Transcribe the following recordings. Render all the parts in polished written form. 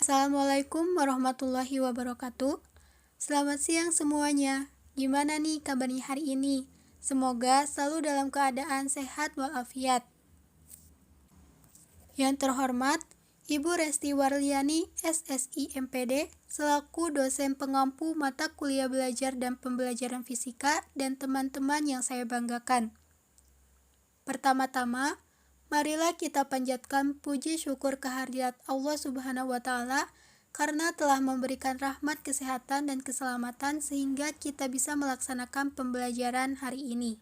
Assalamualaikum warahmatullahi wabarakatuh. Selamat siang semuanya. Gimana nih kabarnya hari ini? Semoga selalu dalam keadaan sehat walafiat. Yang terhormat, Ibu Resti Warliani, SSI MPD, selaku dosen pengampu mata kuliah belajar dan pembelajaran fisika dan teman-teman yang saya banggakan. Pertama-tama, marilah kita panjatkan puji syukur kehadirat Allah Subhanahu wa Ta'ala karena telah memberikan rahmat kesehatan dan keselamatan sehingga kita bisa melaksanakan pembelajaran hari ini.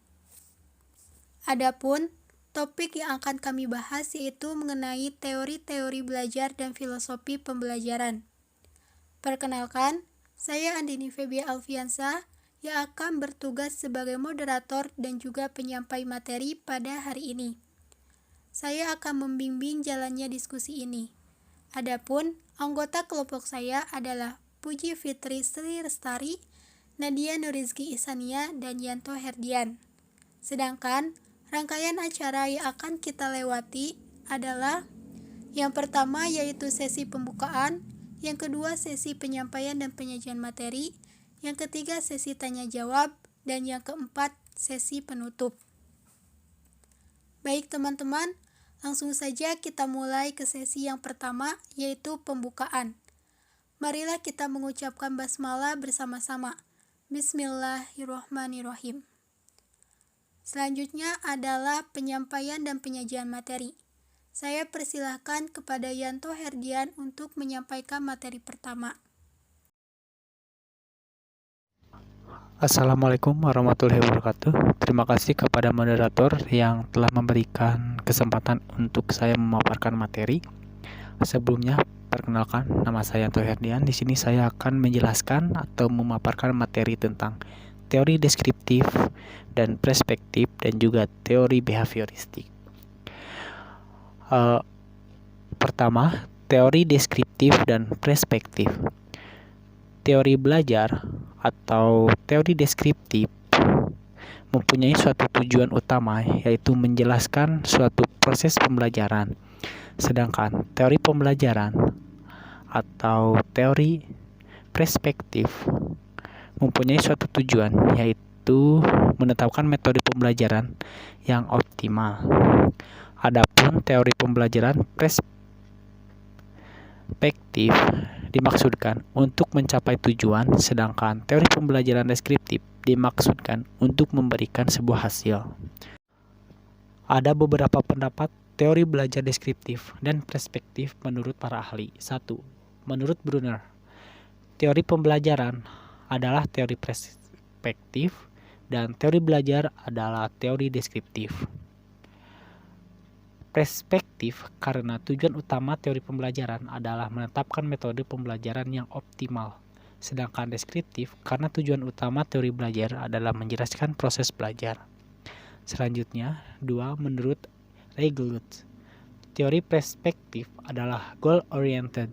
Adapun topik yang akan kami bahas yaitu mengenai teori-teori belajar dan filosofi pembelajaran. Perkenalkan, saya Andini Febia Alfiansa yang akan bertugas sebagai moderator dan juga penyampai materi pada hari ini. Saya akan membimbing jalannya diskusi ini. Adapun anggota kelompok saya adalah Puji Fitri Sri Lestari, Nadia Nurizki Isania, dan Yanto Herdian. Sedangkan rangkaian acara yang akan kita lewati adalah yang pertama yaitu sesi pembukaan, yang kedua sesi penyampaian dan penyajian materi, yang ketiga sesi tanya jawab, dan yang keempat sesi penutup. Baik teman-teman, langsung saja kita mulai ke sesi yang pertama, yaitu pembukaan. Marilah kita mengucapkan basmalah bersama-sama. Bismillahirrahmanirrahim. Selanjutnya adalah penyampaian dan penyajian materi. Saya persilahkan kepada Yanto Herdian untuk menyampaikan materi pertama. Assalamualaikum warahmatullahi wabarakatuh. Terima kasih kepada moderator yang telah memberikan kesempatan untuk saya memaparkan materi. Sebelumnya, perkenalkan, nama saya Yanto Herdian. Di sini saya akan menjelaskan atau memaparkan materi tentang teori deskriptif dan perspektif dan juga teori behavioristik. Pertama, teori deskriptif dan perspektif. Teori belajar atau teori deskriptif mempunyai suatu tujuan utama, yaitu menjelaskan suatu proses pembelajaran. Sedangkan teori pembelajaran atau teori perspektif mempunyai suatu tujuan, yaitu menetapkan metode pembelajaran yang optimal. Adapun teori pembelajaran perspektif dimaksudkan untuk mencapai tujuan, sedangkan teori pembelajaran deskriptif dimaksudkan untuk memberikan sebuah hasil. Ada beberapa pendapat teori belajar deskriptif dan perspektif menurut para ahli. 1. Menurut Brunner, teori pembelajaran adalah teori perspektif dan teori belajar adalah teori deskriptif. Perspektif karena tujuan utama teori pembelajaran adalah menetapkan metode pembelajaran yang optimal. Sedangkan deskriptif karena tujuan utama teori belajar adalah menjelaskan proses belajar. Selanjutnya, 2. Menurut Reigelut, teori perspektif adalah goal-oriented,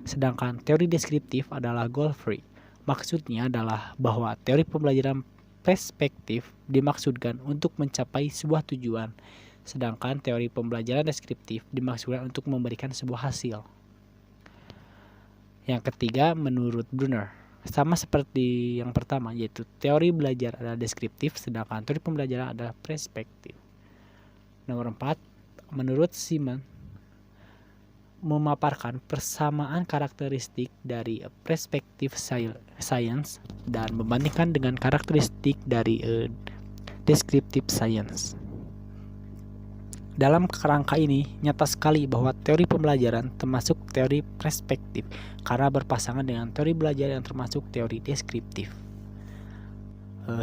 sedangkan teori deskriptif adalah goal-free. Maksudnya adalah bahwa teori pembelajaran perspektif dimaksudkan untuk mencapai sebuah tujuan, sedangkan teori pembelajaran deskriptif dimaksudkan untuk memberikan sebuah hasil. Yang ketiga, menurut Brunner, sama seperti yang pertama, yaitu teori belajar adalah deskriptif, sedangkan teori pembelajaran adalah perspektif. Nomor 4, menurut Simon, memaparkan persamaan karakteristik dari perspektif science dan membandingkan dengan karakteristik dari descriptive science. Dalam kerangka ini, nyata sekali bahwa teori pembelajaran termasuk teori perspektif karena berpasangan dengan teori belajar yang termasuk teori deskriptif.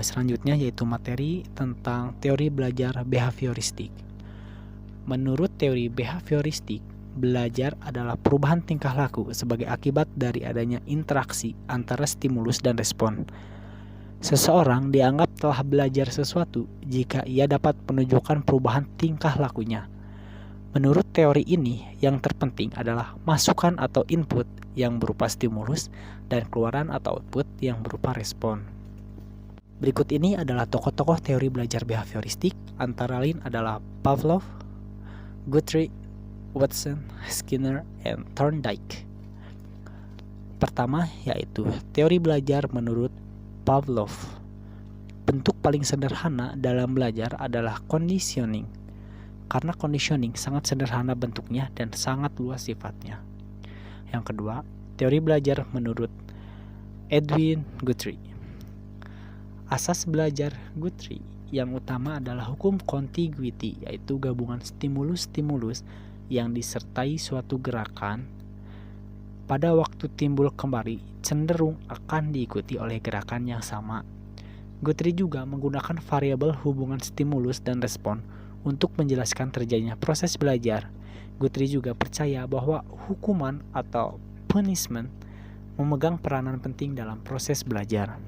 Selanjutnya yaitu materi tentang teori belajar behavioristik. Menurut teori behavioristik, belajar adalah perubahan tingkah laku sebagai akibat dari adanya interaksi antara stimulus dan respon. Seseorang dianggap telah belajar sesuatu jika ia dapat menunjukkan perubahan tingkah lakunya. Menurut teori ini, yang terpenting adalah masukan atau input yang berupa stimulus dan keluaran atau output yang berupa respon. Berikut ini adalah tokoh-tokoh teori belajar behavioristik, antara lain adalah Pavlov, Guthrie, Watson, Skinner, and Thorndike. Pertama yaitu teori belajar menurut Pavlov. Bentuk paling sederhana dalam belajar adalah conditioning, karena conditioning sangat sederhana bentuknya dan sangat luas sifatnya. Yang kedua, teori belajar menurut Edwin Guthrie. Asas belajar Guthrie yang utama adalah hukum contiguity, yaitu gabungan stimulus-stimulus yang disertai suatu gerakan pada waktu timbul kembali cenderung akan diikuti oleh gerakan yang sama. Guthrie juga menggunakan variabel hubungan stimulus dan respon untuk menjelaskan terjadinya proses belajar. Guthrie juga percaya bahwa hukuman atau punishment memegang peranan penting dalam proses belajar.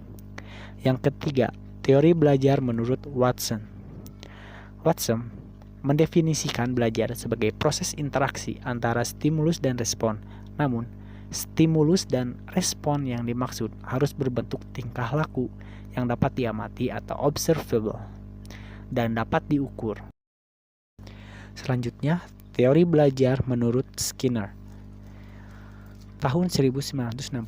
Yang ketiga, teori belajar menurut Watson. Watson mendefinisikan belajar sebagai proses interaksi antara stimulus dan respon. Namun, stimulus dan respon yang dimaksud harus berbentuk tingkah laku yang dapat diamati atau observable dan dapat diukur. Selanjutnya, teori belajar menurut Skinner. Tahun 1969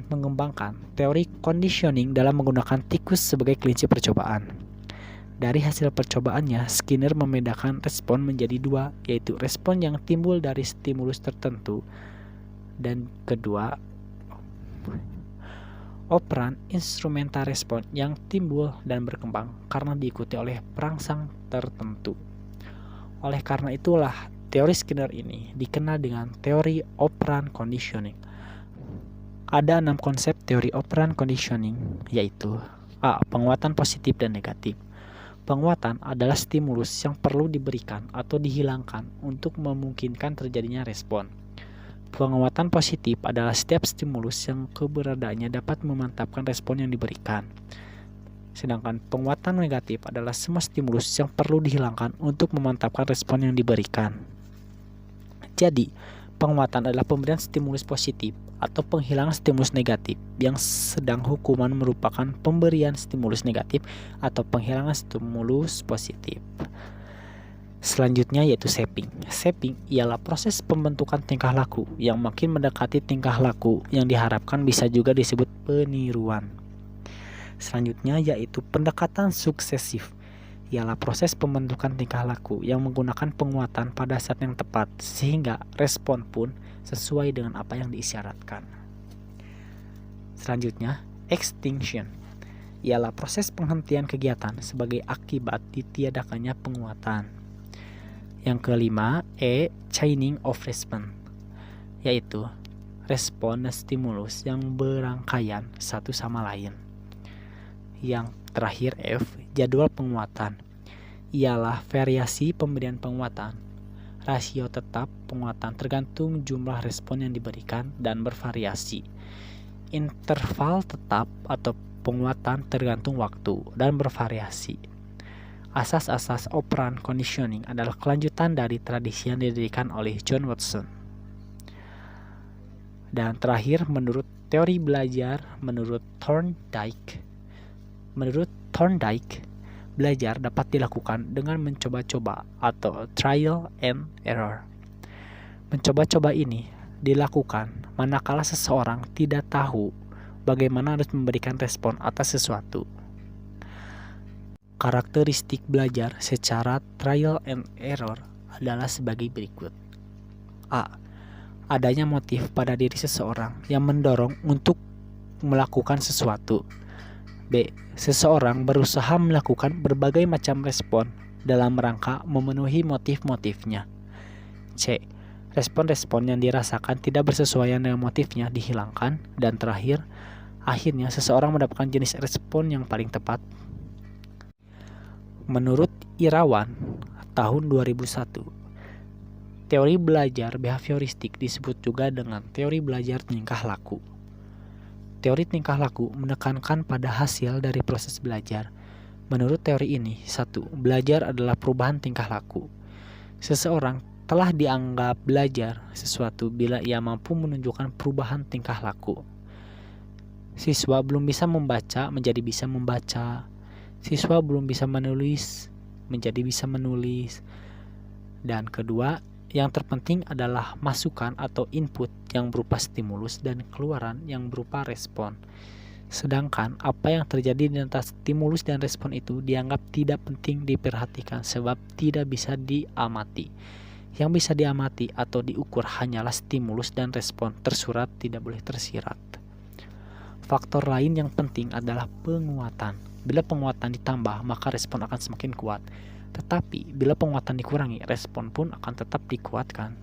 mengembangkan teori conditioning dalam menggunakan tikus sebagai kelinci percobaan. Dari hasil percobaannya, Skinner membedakan respon menjadi dua, yaitu respon yang timbul dari stimulus tertentu dan kedua, operan instrumental respon yang timbul dan berkembang karena diikuti oleh perangsang tertentu. Oleh karena itulah, teori Skinner ini dikenal dengan teori operan conditioning. Ada 6 konsep teori operan conditioning, yaitu A. Penguatan positif dan negatif. Penguatan adalah stimulus yang perlu diberikan atau dihilangkan untuk memungkinkan terjadinya respon. Penguatan positif adalah setiap stimulus yang keberadaannya dapat memantapkan respon yang diberikan. Sedangkan penguatan negatif adalah semua stimulus yang perlu dihilangkan untuk memantapkan respon yang diberikan. Jadi, penguatan adalah pemberian stimulus positif atau penghilangan stimulus negatif, yang sedang hukuman merupakan pemberian stimulus negatif atau penghilangan stimulus positif. Selanjutnya yaitu shaping. Shaping ialah proses pembentukan tingkah laku yang makin mendekati tingkah laku yang diharapkan, bisa juga disebut peniruan. Selanjutnya yaitu pendekatan sukesif. Ialah proses pembentukan tingkah laku yang menggunakan penguatan pada saat yang tepat sehingga respon pun sesuai dengan apa yang diisyaratkan. Selanjutnya, extinction. Ialah proses penghentian kegiatan sebagai akibat ditiadakannya penguatan. Yang kelima, chaining of response, yaitu respon dan stimulus yang berangkaian satu sama lain. Yang terakhir, F, jadwal penguatan, ialah variasi pemberian penguatan. Rasio tetap penguatan tergantung jumlah respon yang diberikan dan bervariasi. Interval tetap atau penguatan tergantung waktu dan bervariasi. Asas-asas operan conditioning adalah kelanjutan dari tradisi yang didirikan oleh John Watson. Dan terakhir, menurut teori belajar menurut Thorndike. Menurut Thorndike, belajar dapat dilakukan dengan mencoba-coba atau trial and error. Mencoba-coba ini dilakukan manakala seseorang tidak tahu bagaimana harus memberikan respon atas sesuatu. Karakteristik belajar secara trial and error adalah sebagai berikut. A. Adanya motif pada diri seseorang yang mendorong untuk melakukan sesuatu. B. Seseorang berusaha melakukan berbagai macam respon dalam rangka memenuhi motif-motifnya. C. Respon-respon yang dirasakan tidak bersesuaian dengan motifnya dihilangkan. Dan terakhir, akhirnya seseorang mendapatkan jenis respon yang paling tepat. Menurut Irawan, tahun 2001, teori belajar behavioristik disebut juga dengan teori belajar tingkah laku. Teori tingkah laku menekankan pada hasil dari proses belajar. Menurut teori ini, 1. Belajar adalah perubahan tingkah laku. Seseorang telah dianggap belajar sesuatu bila ia mampu menunjukkan perubahan tingkah laku. Siswa belum bisa membaca menjadi bisa membaca. Siswa belum bisa menulis menjadi bisa menulis. Dan kedua, Yang terpenting adalah masukan atau input yang berupa stimulus dan keluaran yang berupa respon. Sedangkan apa yang terjadi di antara stimulus dan respon itu dianggap tidak penting diperhatikan sebab tidak bisa diamati. Yang bisa diamati atau diukur hanyalah stimulus dan respon, tersurat tidak boleh tersirat. Faktor lain yang penting adalah penguatan. Bila penguatan ditambah, maka respon akan semakin kuat. Tetapi bila penguatan dikurangi, respon pun akan tetap dikuatkan.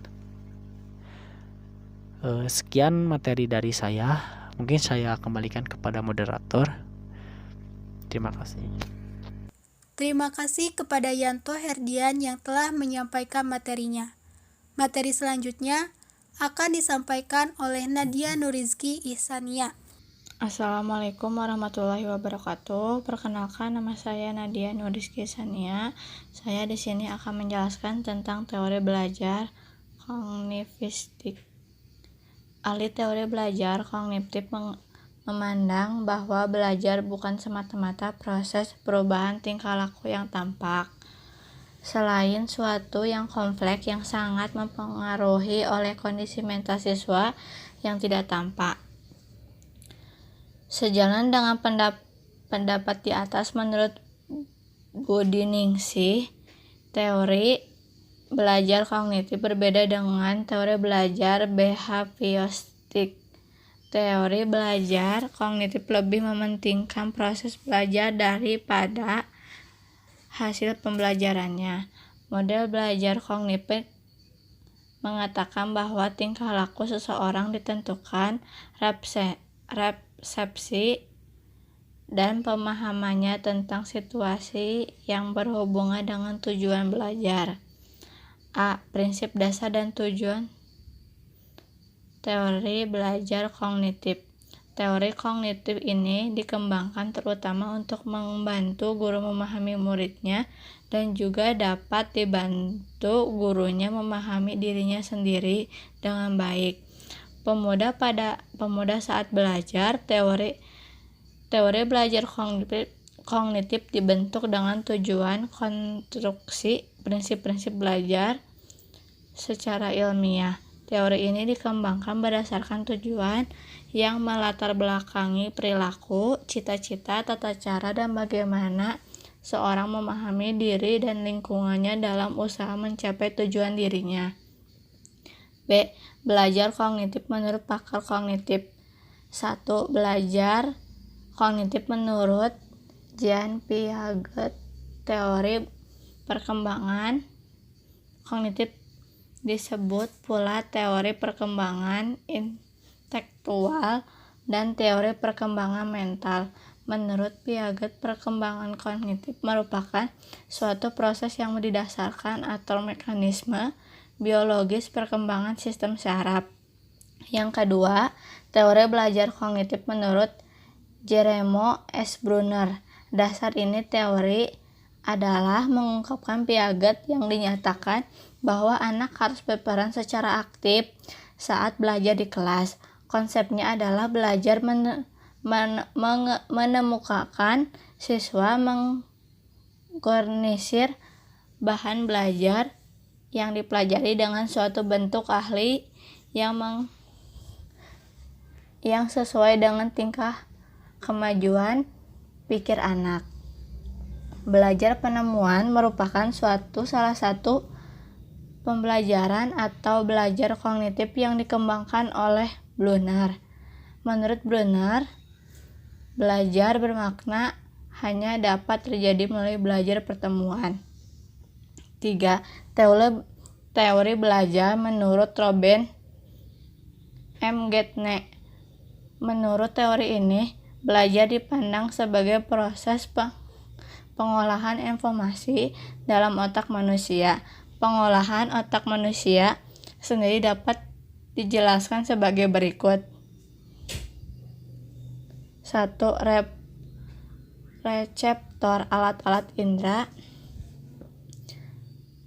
Sekian materi dari saya. Mungkin saya kembalikan kepada moderator. Terima kasih. Terima kasih kepada Yanto Herdian yang telah menyampaikan materinya. Materi selanjutnya akan disampaikan oleh Nadia Nurizki Ihsania. Assalamualaikum warahmatullahi wabarakatuh. Perkenalkan, nama saya Nadia Nurizki Ihsania. Saya di sini akan menjelaskan tentang teori belajar kognitivistik. Ahli teori belajar kognitif memandang bahwa belajar bukan semata-mata proses perubahan tingkah laku yang tampak, selain suatu yang kompleks yang sangat mempengaruhi oleh kondisi mental siswa yang tidak tampak. Sejalan dengan pendapat di atas, menurut Budi Ningsih, teori belajar kognitif berbeda dengan teori belajar behavioristik. Teori belajar kognitif lebih mementingkan proses belajar daripada hasil pembelajarannya. Model belajar kognitif mengatakan bahwa tingkah laku seseorang ditentukan resepsi dan pemahamannya tentang situasi yang berhubungan dengan tujuan belajar. A. Prinsip dasar dan tujuan teori belajar kognitif. Teori kognitif ini dikembangkan terutama untuk membantu guru memahami muridnya dan juga dapat dibantu gurunya memahami dirinya sendiri dengan baik. Pemuda saat belajar, teori belajar kognitif dibentuk dengan tujuan konstruksi prinsip-prinsip belajar secara ilmiah. Teori ini dikembangkan berdasarkan tujuan yang melatar belakangi perilaku, cita-cita, tata cara, dan bagaimana seorang memahami diri dan lingkungannya dalam usaha mencapai tujuan dirinya. B. Belajar kognitif menurut pakar kognitif. 1. Belajar kognitif menurut Jean Piaget. Teori perkembangan kognitif disebut pula teori perkembangan intelektual dan teori perkembangan mental. Menurut Piaget, perkembangan kognitif merupakan suatu proses yang didasarkan atas mekanisme biologis perkembangan sistem saraf. Yang kedua, teori belajar kognitif menurut Jerome S. Brunner. Dasar ini teori adalah mengungkapkan Piaget yang dinyatakan bahwa anak harus berperan secara aktif saat belajar di kelas. Konsepnya adalah belajar menemukan siswa mengorganisir bahan belajar yang dipelajari dengan suatu bentuk ahli yang sesuai dengan tingkah kemajuan pikir anak. Belajar penemuan merupakan salah satu pembelajaran atau belajar kognitif yang dikembangkan oleh Brunner. Menurut Brunner, belajar bermakna hanya dapat terjadi melalui belajar pertemuan. 3. Teori belajar menurut Robin M. Gagne. Menurut teori ini, belajar dipandang sebagai proses pengolahan informasi dalam otak manusia. Pengolahan otak manusia sendiri dapat dijelaskan sebagai berikut. 1. Reseptor alat-alat indera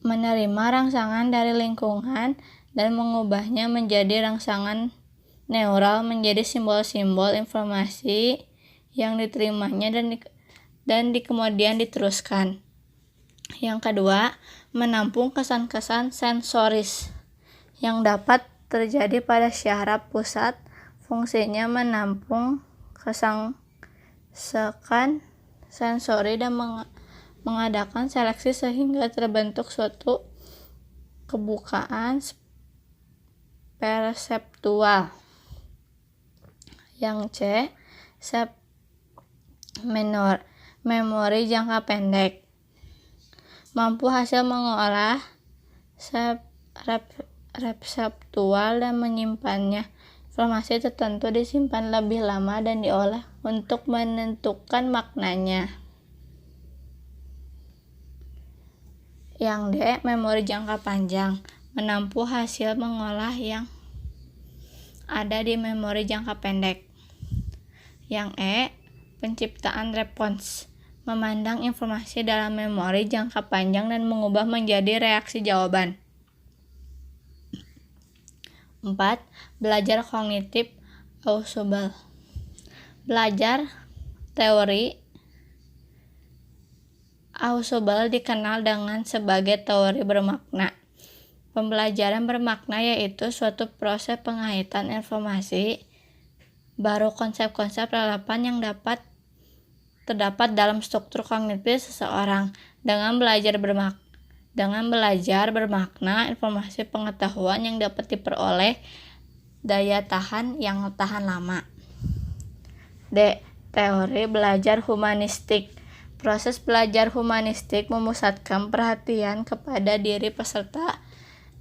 menerima rangsangan dari lingkungan dan mengubahnya menjadi rangsangan neural menjadi simbol-simbol informasi yang diterimanya dan kemudian diteruskan. Yang kedua, menampung kesan-kesan sensoris yang dapat terjadi pada syaraf pusat. Fungsinya menampung kesangsekan sensori dan mengadakan seleksi sehingga terbentuk suatu kebukaan perseptual. Yang C, memori jangka pendek, mampu hasil mengolah reseptual dan menyimpannya. Informasi tertentu disimpan lebih lama dan diolah untuk menentukan maknanya. Yang D, memori jangka panjang, menampung hasil mengolah yang ada di memori jangka pendek. Yang E, penciptaan respons, memandang informasi dalam memori jangka panjang dan mengubah menjadi reaksi jawaban. 4. Belajar kognitif ensemble. Belajar teori ensemble dikenal dengan sebagai teori bermakna. Pembelajaran bermakna yaitu suatu proses pengaitan informasi baru konsep-konsep relevan yang terdapat dalam struktur kognitif seseorang. Dengan belajar bermakna, informasi pengetahuan yang dapat diperoleh daya tahan yang tahan lama. D. Teori belajar humanistik. Proses belajar humanistik memusatkan perhatian kepada diri peserta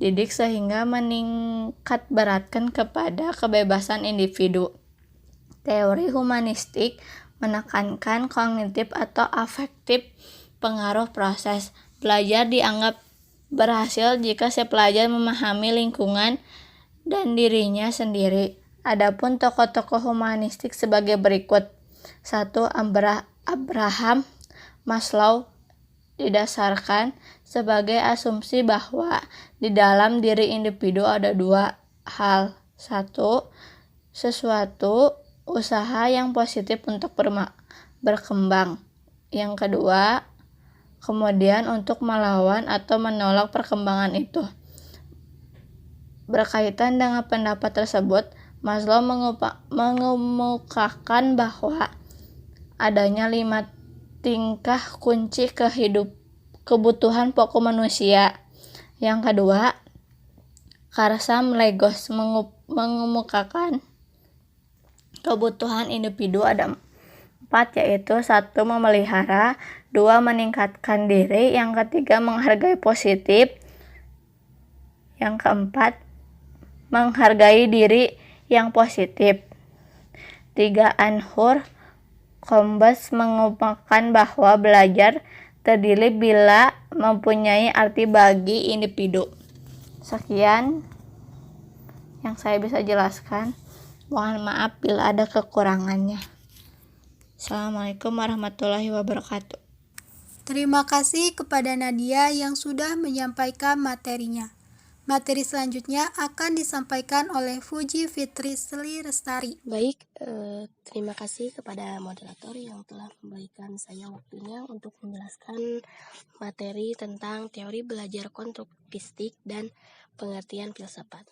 didik sehingga meningkatberatkan kepada kebebasan individu. Teori humanistik menekankan kognitif atau afektif pengaruh proses belajar dianggap berhasil jika si pelajar memahami lingkungan dan dirinya sendiri. Adapun tokoh-tokoh humanistik sebagai berikut. 1. Abraham Maslow didasarkan sebagai asumsi bahwa di dalam diri individu ada dua hal. 1. Sesuatu usaha yang positif untuk berkembang. Yang kedua, kemudian untuk melawan atau menolak perkembangan itu. Berkaitan dengan pendapat tersebut, Maslow mengemukakan bahwa adanya 5 tingkah kunci kebutuhan pokok manusia. Yang kedua, Karsam Legos mengemukakan kebutuhan individu ada 4, yaitu 1. Memelihara, 2. Meningkatkan diri, yang ketiga menghargai positif, yang keempat menghargai diri yang positif. 3. Anhur Kombes mengemukakan bahwa belajar terdiri bila mempunyai arti bagi individu. Sekian yang saya bisa jelaskan. Mohon maaf bila ada kekurangannya. Assalamualaikum warahmatullahi wabarakatuh. Terima kasih kepada Nadia yang sudah menyampaikan materinya. Materi selanjutnya akan disampaikan oleh Fuji Fitri Sri Lestari. Baik, terima kasih kepada moderator yang telah memberikan saya waktunya untuk menjelaskan materi tentang teori belajar konstruktivistik dan pengertian filsafat.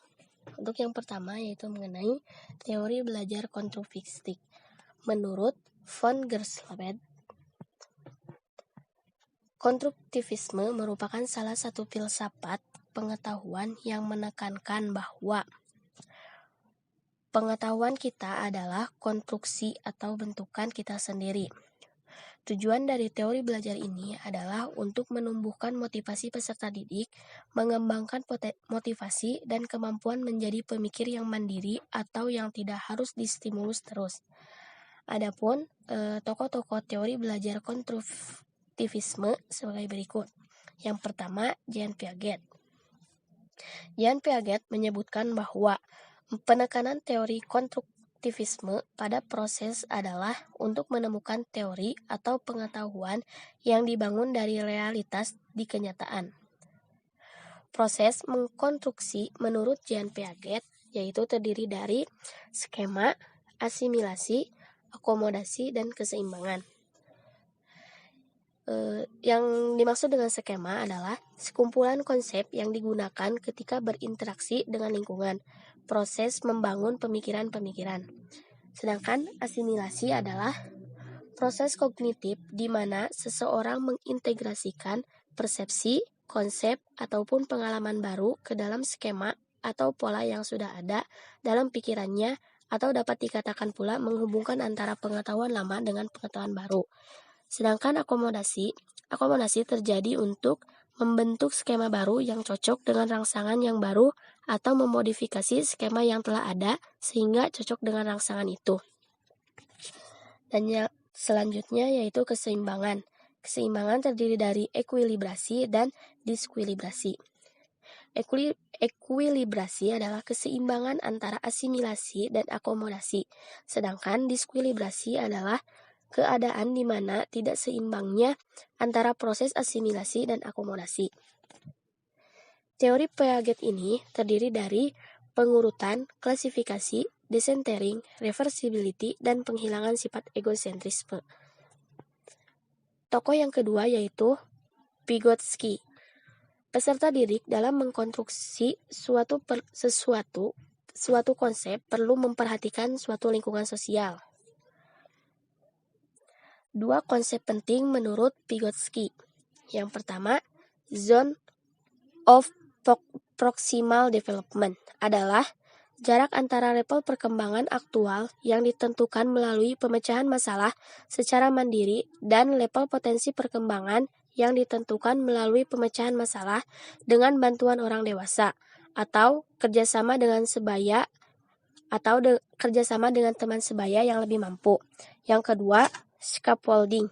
Untuk yang pertama yaitu mengenai teori belajar konstruktivistik. Menurut von Gerstlabet, konstruktivisme merupakan salah satu filsafat pengetahuan yang menekankan bahwa pengetahuan kita adalah konstruksi atau bentukan kita sendiri. Tujuan dari teori belajar ini adalah untuk menumbuhkan motivasi peserta didik, mengembangkan motivasi dan kemampuan menjadi pemikir yang mandiri atau yang tidak harus distimulus terus. Adapun tokoh-tokoh teori belajar konstruktivisme sebagai berikut. Yang pertama, Jean Piaget. Jean Piaget menyebutkan bahwa penekanan teori konstruktivisme pada proses adalah untuk menemukan teori atau pengetahuan yang dibangun dari realitas di kenyataan. Proses mengkonstruksi menurut Jean Piaget yaitu terdiri dari skema, asimilasi, akomodasi, dan keseimbangan. Yang dimaksud dengan skema adalah sekumpulan konsep yang digunakan ketika berinteraksi dengan lingkungan, proses membangun pemikiran-pemikiran. Sedangkan asimilasi adalah proses kognitif di mana seseorang mengintegrasikan persepsi, konsep, ataupun pengalaman baru ke dalam skema atau pola yang sudah ada dalam pikirannya, atau dapat dikatakan pula menghubungkan antara pengetahuan lama dengan pengetahuan baru. Sedangkan akomodasi terjadi untuk membentuk skema baru yang cocok dengan rangsangan yang baru atau memodifikasi skema yang telah ada sehingga cocok dengan rangsangan itu. Dan yang selanjutnya yaitu keseimbangan. Keseimbangan terdiri dari ekuilibrasi dan diskuilibrasi. Ekuilibrasi adalah keseimbangan antara asimilasi dan akomodasi, sedangkan diskuilibrasi adalah keadaan di mana tidak seimbangnya antara proses asimilasi dan akomodasi. Teori Piaget ini terdiri dari pengurutan, klasifikasi, decentering, reversibility, dan penghilangan sifat egosentrisme. Tokoh yang kedua yaitu Vygotsky. Peserta didik dalam mengkonstruksi suatu konsep perlu memperhatikan suatu lingkungan sosial. Dua konsep penting menurut Vygotsky. Yang pertama, zone of proximal development adalah jarak antara level perkembangan aktual yang ditentukan melalui pemecahan masalah secara mandiri dan level potensi perkembangan yang ditentukan melalui pemecahan masalah dengan bantuan orang dewasa atau kerjasama dengan kerjasama dengan teman sebaya yang lebih mampu. Yang kedua, scaffolding.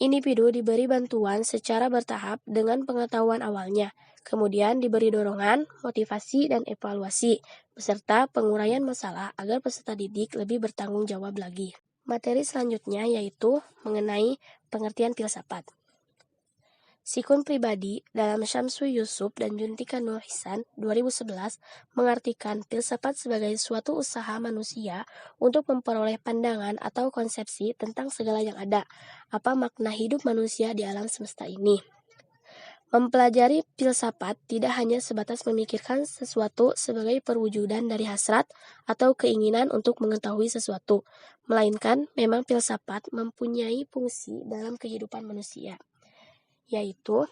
Individu diberi bantuan secara bertahap dengan pengetahuan awalnya, kemudian diberi dorongan, motivasi, dan evaluasi, beserta penguraian masalah agar peserta didik lebih bertanggung jawab lagi. Materi selanjutnya yaitu mengenai pengertian filsafat. Sikun pribadi dalam Syamsu Yusuf dan Juntika Nur Hisan 2011 mengartikan filsafat sebagai suatu usaha manusia untuk memperoleh pandangan atau konsepsi tentang segala yang ada, apa makna hidup manusia di alam semesta ini. Mempelajari filsafat tidak hanya sebatas memikirkan sesuatu sebagai perwujudan dari hasrat atau keinginan untuk mengetahui sesuatu, melainkan memang filsafat mempunyai fungsi dalam kehidupan manusia, yaitu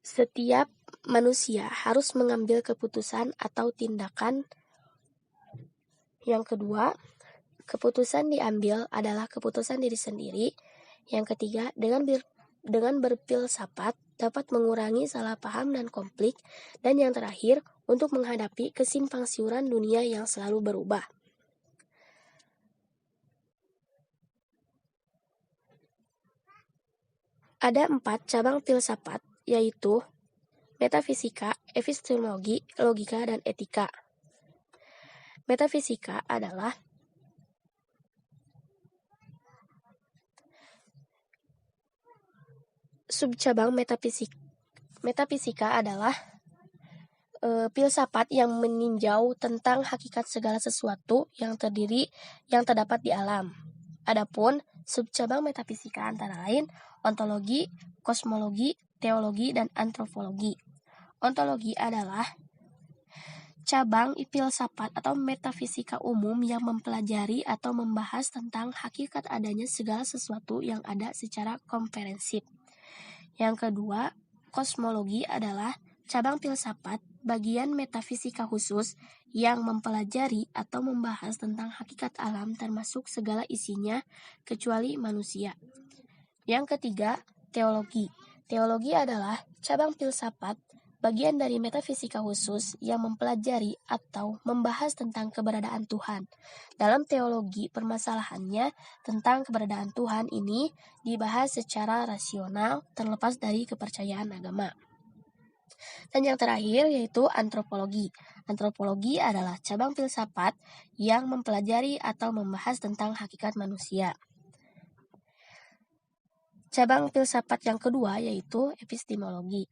setiap manusia harus mengambil keputusan atau tindakan. Yang kedua, keputusan diambil adalah keputusan diri sendiri. Yang ketiga, dengan berfilsafat dapat mengurangi salah paham dan konflik. Dan yang terakhir, untuk menghadapi kesimpangsiuran dunia yang selalu berubah. Ada 4 cabang filsafat, yaitu metafisika, epistemologi, logika, dan etika. Metafisika adalah subcabang metafisika adalah filsafat yang meninjau tentang hakikat segala sesuatu yang terdapat di alam. Adapun subcabang metafisika antara lain ontologi, kosmologi, teologi, dan antropologi. Ontologi adalah cabang filsafat atau metafisika umum yang mempelajari atau membahas tentang hakikat adanya segala sesuatu yang ada secara komprehensif. Yang kedua, kosmologi adalah cabang filsafat bagian metafisika khusus yang mempelajari atau membahas tentang hakikat alam termasuk segala isinya kecuali manusia. Yang ketiga, teologi. Teologi adalah cabang filsafat bagian dari metafisika khusus yang mempelajari atau membahas tentang keberadaan Tuhan. Dalam teologi, permasalahannya tentang keberadaan Tuhan ini dibahas secara rasional terlepas dari kepercayaan agama. Dan yang terakhir yaitu antropologi. Antropologi adalah cabang filsafat yang mempelajari atau membahas tentang hakikat manusia. Cabang filsafat yang kedua yaitu epistemologi.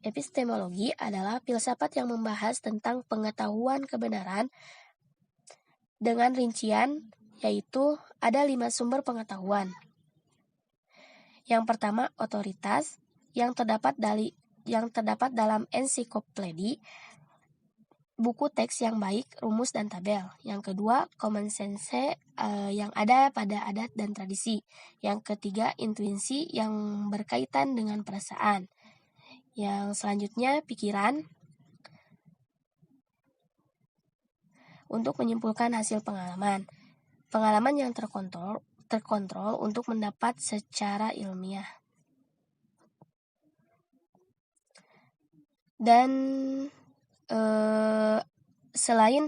Epistemologi adalah filsafat yang membahas tentang pengetahuan kebenaran dengan rincian, yaitu ada 5 sumber pengetahuan. Yang pertama, otoritas yang terdapat dalam ensiklopedi, buku teks yang baik, rumus dan tabel. Yang kedua, common sense yang ada pada adat dan tradisi. Yang ketiga, intuisi yang berkaitan dengan perasaan. Yang selanjutnya, pikiran untuk menyimpulkan hasil pengalaman. Pengalaman yang terkontrol untuk mendapat secara ilmiah. Dan selain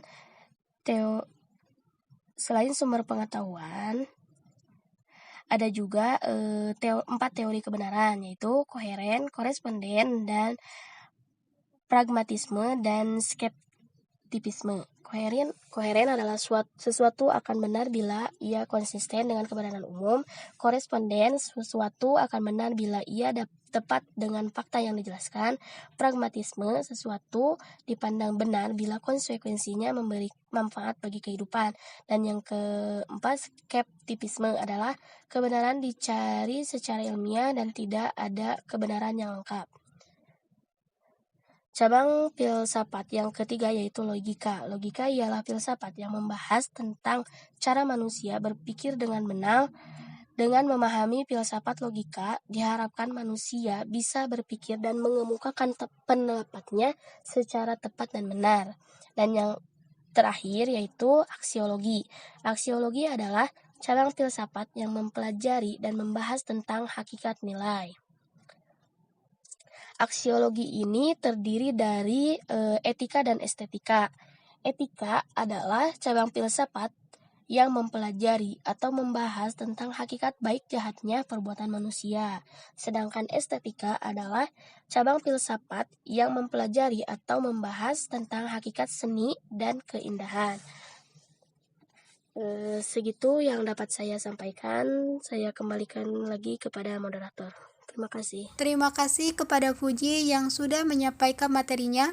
sumber pengetahuan, ada juga 4 teori kebenaran, yaitu koheren, koresponden, dan pragmatisme dan skeptisisme. Koheren adalah sesuatu akan benar bila ia konsisten dengan kebenaran umum. Koresponden, sesuatu akan benar bila ia tepat dengan fakta yang dijelaskan. Pragmatisme, sesuatu dipandang benar bila konsekuensinya memberi manfaat bagi kehidupan. Dan yang keempat, skeptisisme adalah kebenaran dicari secara ilmiah dan tidak ada kebenaran yang lengkap. Cabang filsafat yang ketiga yaitu logika. Logika ialah filsafat yang membahas tentang cara manusia berpikir dengan benar. Dengan memahami filsafat logika, diharapkan manusia bisa berpikir dan mengemukakan pendapatnya secara tepat dan benar. Dan yang terakhir yaitu aksiologi. Aksiologi adalah cabang filsafat yang mempelajari dan membahas tentang hakikat nilai. Aksiologi ini terdiri dari etika dan estetika. Etika adalah cabang filsafat yang mempelajari atau membahas tentang hakikat baik jahatnya perbuatan manusia. Sedangkan estetika adalah cabang filsafat yang mempelajari atau membahas tentang hakikat seni dan keindahan. Segitu yang dapat saya sampaikan. Saya kembalikan lagi kepada moderator. Terima kasih. Terima kasih kepada Fuji yang sudah menyampaikan materinya,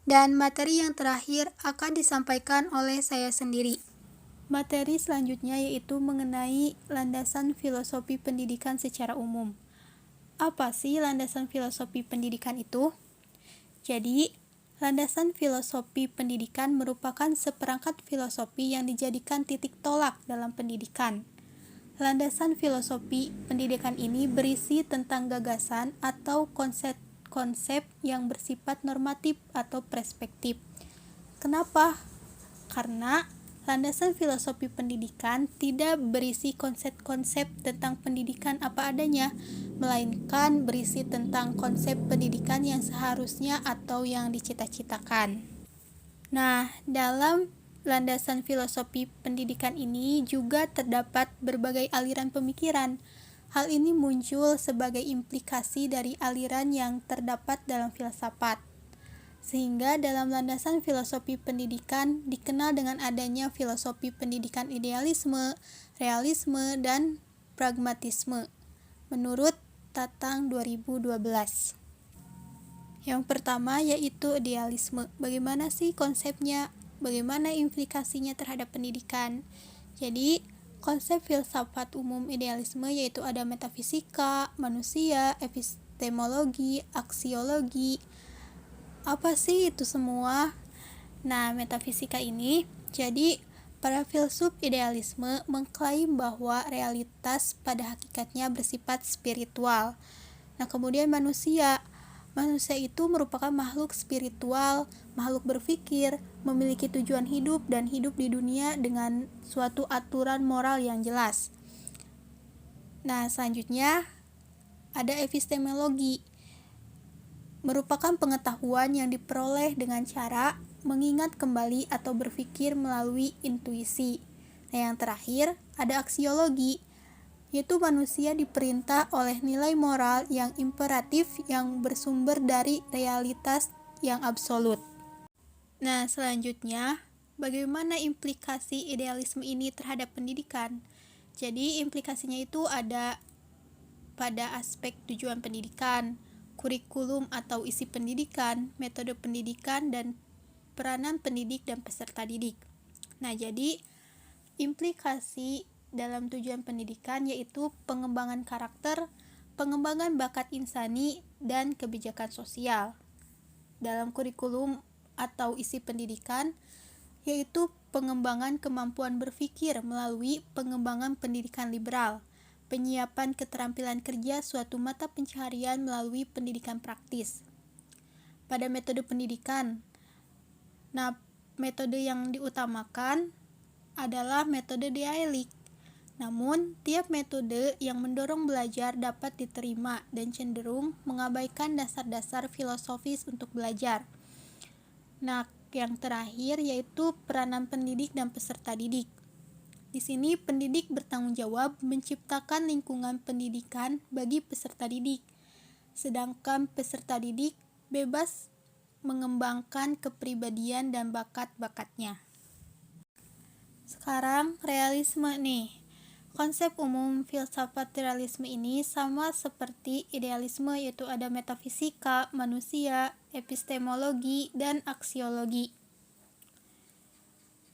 dan materi yang terakhir akan disampaikan oleh saya sendiri. Materi selanjutnya yaitu mengenai landasan filosofi pendidikan secara umum. Apa sih landasan filosofi pendidikan itu? Jadi, landasan filosofi pendidikan merupakan seperangkat filosofi yang dijadikan titik tolak dalam pendidikan. Landasan filosofi pendidikan ini berisi tentang gagasan atau konsep-konsep yang bersifat normatif atau perspektif. Kenapa? Karena landasan filosofi pendidikan tidak berisi konsep-konsep tentang pendidikan apa adanya, melainkan berisi tentang konsep pendidikan yang seharusnya atau yang dicita-citakan. Nah, dalam landasan filosofi pendidikan ini juga terdapat berbagai aliran pemikiran. Hal ini muncul sebagai implikasi dari aliran yang terdapat dalam filsafat. Sehingga dalam landasan filosofi pendidikan dikenal dengan adanya filosofi pendidikan idealisme, realisme, dan pragmatisme menurut Tatang 2012. Yang pertama yaitu idealisme. Bagaimana sih konsepnya? Bagaimana implikasinya terhadap pendidikan? Jadi, konsep filsafat umum idealisme yaitu ada metafisika, manusia, epistemologi, aksiologi. Apa sih itu semua? Nah, metafisika ini, jadi para filsuf idealisme mengklaim bahwa realitas pada hakikatnya bersifat spiritual. Nah, kemudian manusia itu merupakan makhluk spiritual, makhluk berpikir, memiliki tujuan hidup dan hidup di dunia dengan suatu aturan moral yang jelas. Nah, selanjutnya ada epistemologi. Merupakan pengetahuan yang diperoleh dengan cara mengingat kembali atau berpikir melalui intuisi. Nah, yang terakhir ada aksiologi, yaitu manusia diperintah oleh nilai moral yang imperatif yang bersumber dari realitas yang absolut. Nah, selanjutnya, bagaimana implikasi idealisme ini terhadap pendidikan? Jadi, implikasinya itu ada pada aspek tujuan pendidikan, kurikulum atau isi pendidikan, metode pendidikan, dan peranan pendidik dan peserta didik. Nah, jadi implikasi dalam tujuan pendidikan yaitu pengembangan karakter, pengembangan bakat insani dan kebijakan sosial. Dalam kurikulum atau isi pendidikan, yaitu pengembangan kemampuan berpikir melalui pengembangan pendidikan liberal, penyiapan keterampilan kerja suatu mata pencaharian melalui pendidikan praktis. Pada metode pendidikan, metode yang diutamakan adalah metode dialektik. Namun, tiap metode yang mendorong belajar dapat diterima dan cenderung mengabaikan dasar-dasar filosofis untuk belajar. Yang terakhir yaitu peranan pendidik dan peserta didik. Di sini pendidik bertanggung jawab menciptakan lingkungan pendidikan bagi peserta didik, sedangkan peserta didik bebas mengembangkan kepribadian dan bakat-bakatnya. Sekarang realisme nih. Konsep umum filsafat realisme ini sama seperti idealisme, yaitu ada metafisika, manusia, epistemologi, dan aksiologi.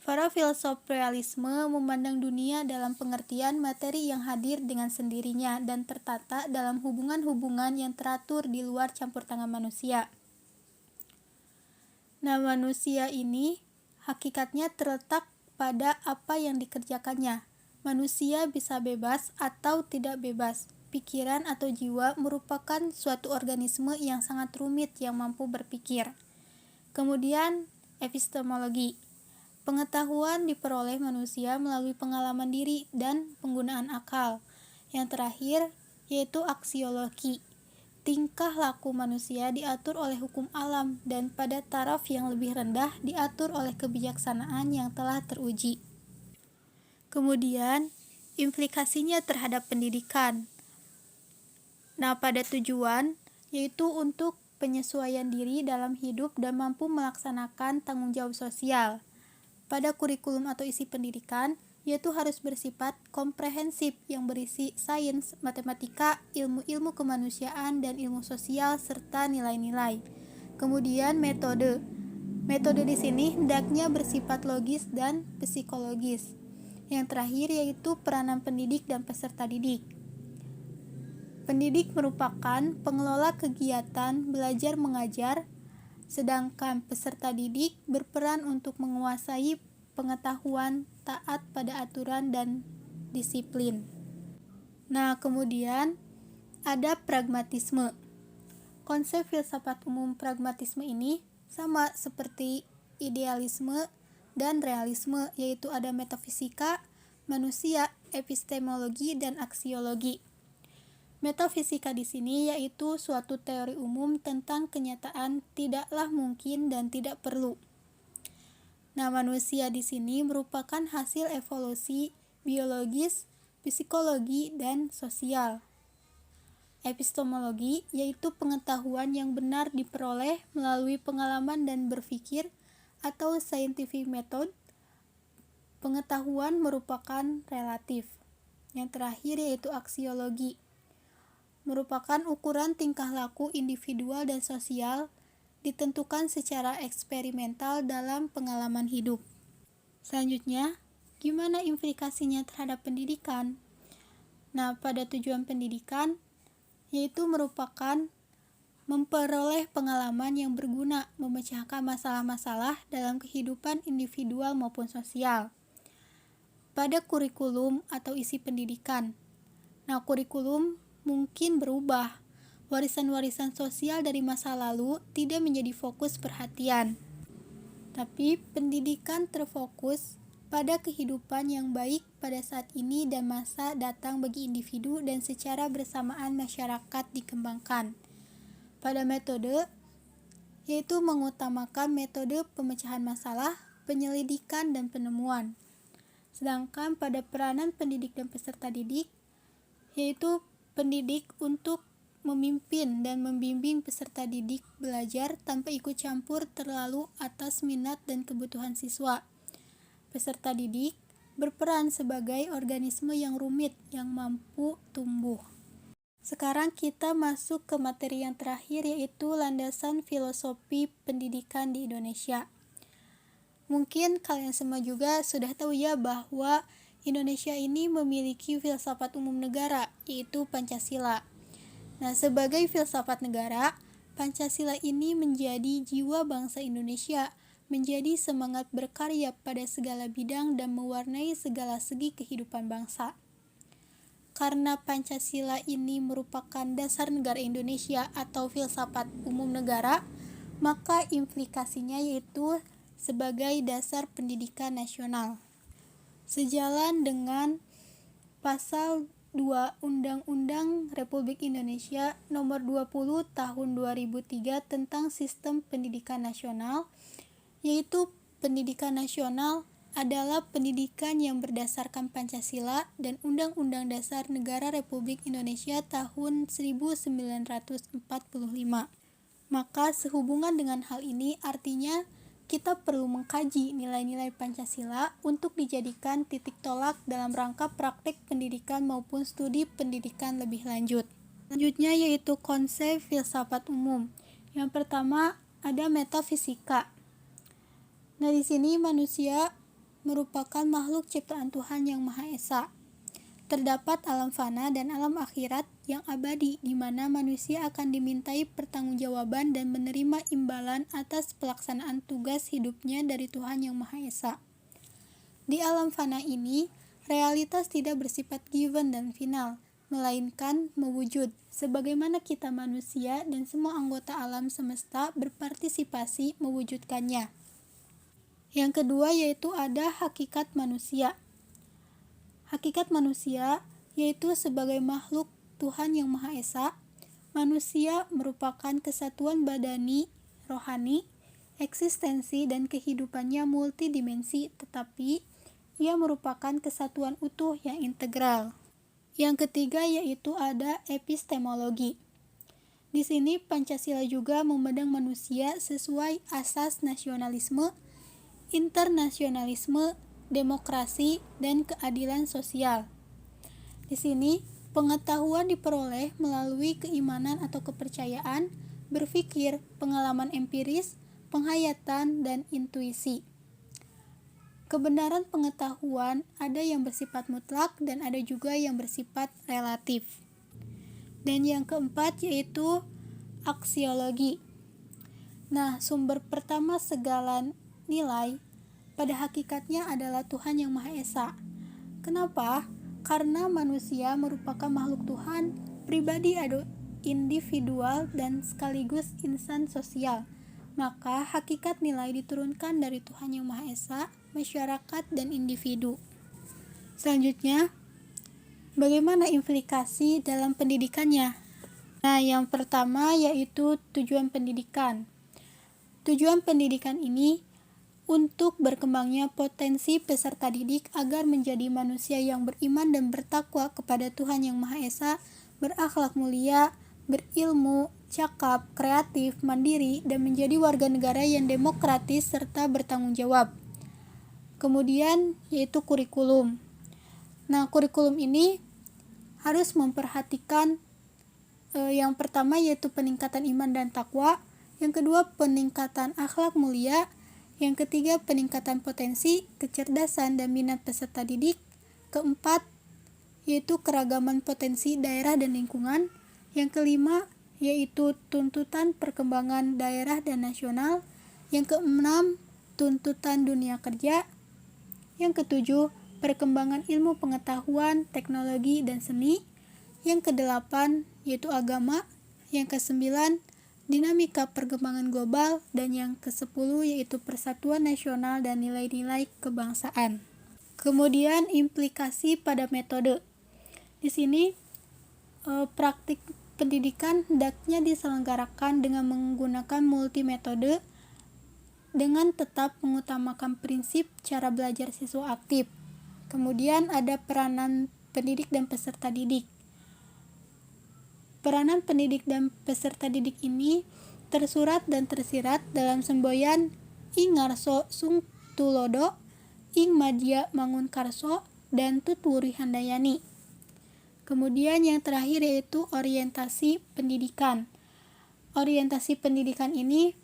Para filsuf realisme memandang dunia dalam pengertian materi yang hadir dengan sendirinya dan tertata dalam hubungan-hubungan yang teratur di luar campur tangan manusia. Manusia ini hakikatnya terletak pada apa yang dikerjakannya. Manusia bisa bebas atau tidak bebas. Pikiran atau jiwa merupakan suatu organisme yang sangat rumit yang mampu berpikir. Kemudian, epistemologi. Pengetahuan diperoleh manusia melalui pengalaman diri dan penggunaan akal. Yang terakhir, yaitu aksiologi. Tingkah laku manusia diatur oleh hukum alam dan pada taraf yang lebih rendah diatur oleh kebijaksanaan yang telah teruji. Kemudian, implikasinya terhadap pendidikan. Pada tujuan, yaitu untuk penyesuaian diri dalam hidup dan mampu melaksanakan tanggung jawab sosial. Pada kurikulum atau isi pendidikan, yaitu harus bersifat komprehensif yang berisi sains, matematika, ilmu-ilmu kemanusiaan, dan ilmu sosial, serta nilai-nilai. Kemudian metode. Metode di sini hendaknya bersifat logis dan psikologis. Yang terakhir yaitu peranan pendidik dan peserta didik. Pendidik merupakan pengelola kegiatan belajar mengajar, sedangkan peserta didik berperan untuk menguasai pengetahuan, taat pada aturan dan disiplin. Kemudian ada pragmatisme. Konsep filsafat umum pragmatisme ini sama seperti idealisme dan realisme, yaitu ada metafisika, manusia, epistemologi, dan aksiologi. Metafisika di sini yaitu suatu teori umum tentang kenyataan tidaklah mungkin dan tidak perlu. Manusia di sini merupakan hasil evolusi biologis, psikologi, dan sosial. Epistemologi yaitu pengetahuan yang benar diperoleh melalui pengalaman dan berpikir atau scientific method. Pengetahuan merupakan relatif. Yang terakhir yaitu aksiologi, merupakan ukuran tingkah laku individual dan sosial ditentukan secara eksperimental dalam pengalaman hidup. Selanjutnya, gimana implikasinya terhadap pendidikan? Pada tujuan pendidikan, yaitu merupakan memperoleh pengalaman yang berguna memecahkan masalah-masalah dalam kehidupan individual maupun sosial. Pada kurikulum atau isi pendidikan. Kurikulum mungkin berubah. Warisan-warisan sosial dari masa lalu tidak menjadi fokus perhatian. Tapi pendidikan terfokus pada kehidupan yang baik pada saat ini dan masa datang bagi individu dan secara bersamaan masyarakat dikembangkan. Pada metode, yaitu mengutamakan metode pemecahan masalah, penyelidikan, dan penemuan. Sedangkan pada peranan pendidik dan peserta didik, yaitu pendidik untuk memimpin dan membimbing peserta didik belajar tanpa ikut campur terlalu atas minat dan kebutuhan siswa. Peserta didik berperan sebagai organisme yang rumit yang mampu tumbuh. Sekarang kita masuk ke materi yang terakhir, yaitu landasan filosofi pendidikan di Indonesia. Mungkin kalian semua juga sudah tahu ya bahwa Indonesia ini memiliki filsafat umum negara, yaitu Pancasila. Nah, sebagai filsafat negara, Pancasila ini menjadi jiwa bangsa Indonesia, menjadi semangat berkarya pada segala bidang dan mewarnai segala segi kehidupan bangsa. Karena Pancasila ini merupakan dasar negara Indonesia atau filsafat umum negara, maka implikasinya yaitu sebagai dasar pendidikan nasional. Sejalan dengan Pasal 2 Undang-Undang Republik Indonesia Nomor 20 Tahun 2003 tentang Sistem Pendidikan Nasional, yaitu pendidikan nasional adalah pendidikan yang berdasarkan Pancasila dan Undang-Undang Dasar Negara Republik Indonesia tahun 1945. Maka sehubungan dengan hal ini artinya kita perlu mengkaji nilai-nilai Pancasila untuk dijadikan titik tolak dalam rangka praktek pendidikan maupun studi pendidikan lebih lanjut. Selanjutnya yaitu konsep filsafat umum. Yang pertama ada metafisika. Nah, di sini manusia merupakan makhluk ciptaan Tuhan yang Maha Esa. Terdapat alam fana dan alam akhirat yang abadi, di mana manusia akan dimintai pertanggungjawaban dan menerima imbalan atas pelaksanaan tugas hidupnya dari Tuhan yang Maha Esa. Di alam fana ini, realitas tidak bersifat given dan final, melainkan mewujud, sebagaimana kita manusia dan semua anggota alam semesta berpartisipasi mewujudkannya. Yang kedua yaitu ada hakikat manusia. Hakikat manusia yaitu sebagai makhluk Tuhan yang Maha Esa, manusia merupakan kesatuan badani, rohani, eksistensi dan kehidupannya multidimensi, tetapi ia merupakan kesatuan utuh yang integral. Yang ketiga yaitu ada epistemologi. Di sini Pancasila juga memandang manusia sesuai asas nasionalisme, internasionalisme, demokrasi, dan keadilan sosial. Di sini, pengetahuan diperoleh melalui keimanan atau kepercayaan, berpikir, pengalaman empiris, penghayatan, dan intuisi. Kebenaran pengetahuan ada yang bersifat mutlak dan ada juga yang bersifat relatif. Dan yang keempat yaitu aksiologi. Nah, sumber pertama segala nilai pada hakikatnya adalah Tuhan yang Maha Esa. Kenapa? Karena manusia merupakan makhluk Tuhan, pribadi individual dan sekaligus insan sosial. Maka hakikat nilai diturunkan dari Tuhan yang Maha Esa, masyarakat dan individu. Selanjutnya, bagaimana implikasi dalam pendidikannya? Nah, yang pertama yaitu tujuan pendidikan. Tujuan pendidikan ini untuk berkembangnya potensi peserta didik agar menjadi manusia yang beriman dan bertakwa kepada Tuhan yang Maha Esa, berakhlak mulia, berilmu, cakap, kreatif, mandiri, dan menjadi warga negara yang demokratis serta bertanggung jawab. Kemudian yaitu kurikulum. Nah, kurikulum ini harus memperhatikan yang pertama yaitu peningkatan iman dan takwa, yang kedua peningkatan akhlak mulia, yang ketiga, peningkatan potensi, kecerdasan, dan minat peserta didik. Keempat, yaitu keragaman potensi daerah dan lingkungan. Yang kelima, yaitu tuntutan perkembangan daerah dan nasional. Yang keenam, tuntutan dunia kerja. Yang ketujuh, perkembangan ilmu pengetahuan, teknologi, dan seni. Yang kedelapan, yaitu agama. Yang kesembilan, dinamika perkembangan global, dan yang ke-10 yaitu persatuan nasional dan nilai-nilai kebangsaan. Kemudian implikasi pada metode. Di sini praktik pendidikan hendaknya diselenggarakan dengan menggunakan multimetode dengan tetap mengutamakan prinsip cara belajar siswa aktif. Kemudian ada peranan pendidik dan peserta didik. Peranan pendidik dan peserta didik ini tersurat dan tersirat dalam semboyan Ing Ngarso Sung Tulodo, Ing Madya Mangun Karso, dan Tut Wuri Handayani. Kemudian yang terakhir yaitu orientasi pendidikan. Orientasi pendidikan ini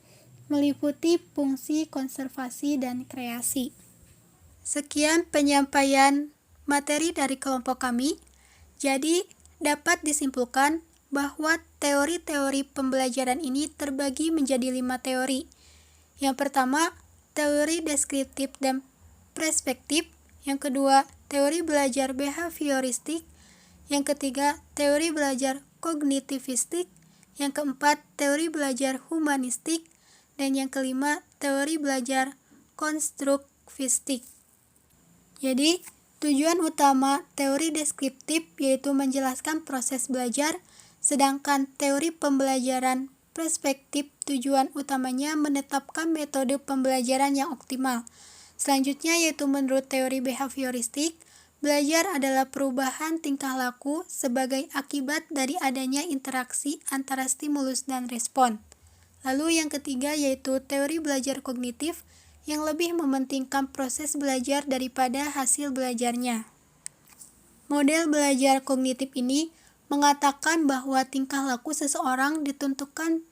meliputi fungsi konservasi dan kreasi. Sekian penyampaian materi dari kelompok kami. Jadi dapat disimpulkan bahwa teori-teori pembelajaran ini terbagi menjadi 5 teori. Yang pertama, teori deskriptif dan perspektif. Yang kedua, teori belajar behavioristik. Yang ketiga, teori belajar kognitivistik. Yang keempat, teori belajar humanistik. Dan yang kelima, teori belajar konstruktivistik. Jadi, tujuan utama teori deskriptif yaitu menjelaskan proses belajar, sedangkan teori pembelajaran perspektif tujuan utamanya menetapkan metode pembelajaran yang optimal. Selanjutnya yaitu menurut teori behavioristik, belajar adalah perubahan tingkah laku sebagai akibat dari adanya interaksi antara stimulus dan respon. Lalu yang ketiga yaitu teori belajar kognitif yang lebih mementingkan proses belajar daripada hasil belajarnya. Model belajar kognitif ini mengatakan bahwa tingkah laku seseorang ditentukan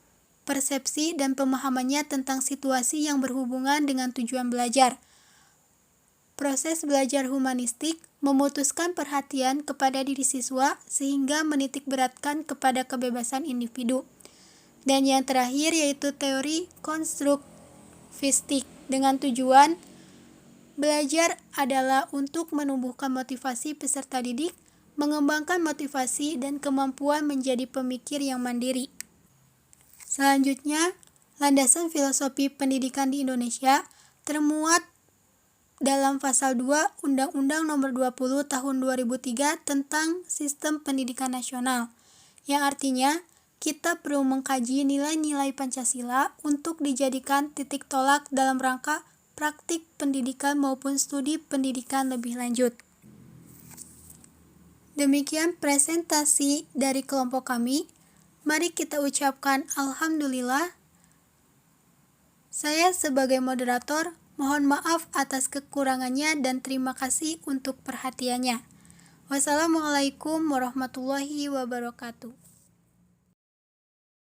persepsi dan pemahamannya tentang situasi yang berhubungan dengan tujuan belajar. Proses belajar humanistik memutuskan perhatian kepada diri siswa sehingga menitikberatkan kepada kebebasan individu. Dan yang terakhir yaitu teori konstruktivistik dengan tujuan belajar adalah untuk menumbuhkan motivasi peserta didik, mengembangkan motivasi dan kemampuan menjadi pemikir yang mandiri. Selanjutnya, landasan filosofi pendidikan di Indonesia termuat dalam pasal 2 Undang-Undang Nomor 20 Tahun 2003 tentang Sistem Pendidikan Nasional, yang artinya kita perlu mengkaji nilai-nilai Pancasila untuk dijadikan titik tolak dalam rangka praktik pendidikan maupun studi pendidikan lebih lanjut. Demikian presentasi dari kelompok kami. Mari kita ucapkan Alhamdulillah. Saya sebagai moderator mohon maaf atas kekurangannya dan terima kasih untuk perhatiannya. Wassalamualaikum warahmatullahi wabarakatuh.